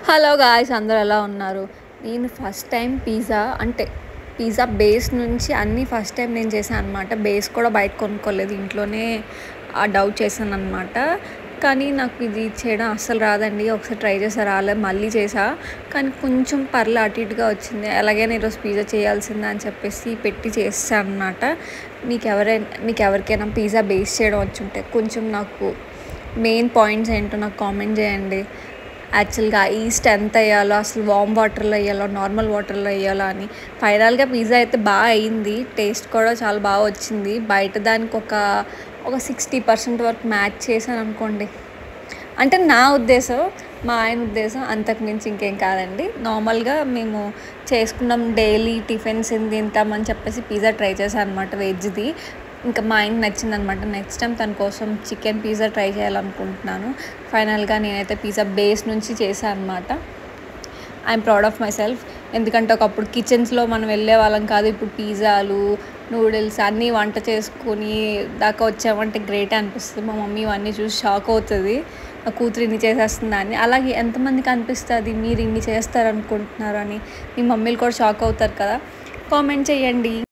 Hello guys, అందరూ ఎలా ఉన్నారు? నేను ఫస్ట్ టైం పిజ్జా బేస్ నుంచి అన్నీ ఫస్ట్ టైం నేను చేశాను అనమాట. బేస్ కూడా బయట కొనుక్కోలేదు, ఇంట్లోనే డౌట్ చేశాను అనమాట. కానీ నాకు ఇది చేయడం అస్సలు రాదండి. ఒకసారి ట్రై చేసా, రాలేదు, మళ్ళీ చేసా. కానీ కొంచెం అటు ఇటుగా వచ్చింది. అలాగైనా ఈరోజు పిజ్జా చేయాల్సిందే అని చెప్పేసి పెట్టి చేస్తాను అనమాట. మీకు ఎవరికైనా పిజ్జా బేస్ చేయడం వచ్చి ఉంటే కొంచెం నాకు మెయిన్ పాయింట్స్ ఏంటో నాకు కామెంట్ చేయండి. యాక్చువల్గా ఈస్ట్ ఎంత వేయాలో, అసలు వామ్ వాటర్లో వేయాలో, నార్మల్ వాటర్లో వేయాలో అని. ఫైనల్గా పిజ్జా అయితే బాగా అయింది, టేస్ట్ కూడా చాలా బాగా వచ్చింది. బయట దానికి ఒక 60% వరకు మ్యాచ్ చేశాను అనుకోండి. అంటే నా ఉద్దేశం, మా ఆయన ఉద్దేశం, అంతకుమించి ఇంకేం కాదండి. నార్మల్గా మేము చేసుకున్నాం డైలీ టిఫిన్స్ తింటామని చెప్పేసి పిజ్జా ట్రై చేశాను అనమాట, వెజ్ది. ఇంకా మా ఆయనకి నచ్చింది అనమాట. నెక్స్ట్ టైం తన కోసం చికెన్ పిజ్జా ట్రై చేయాలనుకుంటున్నాను. ఫైనల్గా నేనైతే పిజ్జా బేస్ నుంచి చేశాను అనమాట. I'm proud of my self. ఎందుకంటే ఒకప్పుడు కిచెన్స్లో మనం వెళ్ళే వాళ్ళం కాదు, ఇప్పుడు పిజ్జాలు, నూడిల్స్ అన్నీ వంట చేసుకొని దాకా వచ్చామంటే గ్రేట్ అనిపిస్తుంది. మా మమ్మీ ఇవన్నీ చూసి షాక్ అవుతుంది, నా కూతురు ఇన్ని చేసేస్తుందా అని. అలాగే ఎంతమందికి అనిపిస్తుంది మీరు ఇన్ని చేస్తారనుకుంటున్నారు అని? మీ మమ్మీలు కూడా షాక్ అవుతారు కదా. కామెంట్ చేయండి.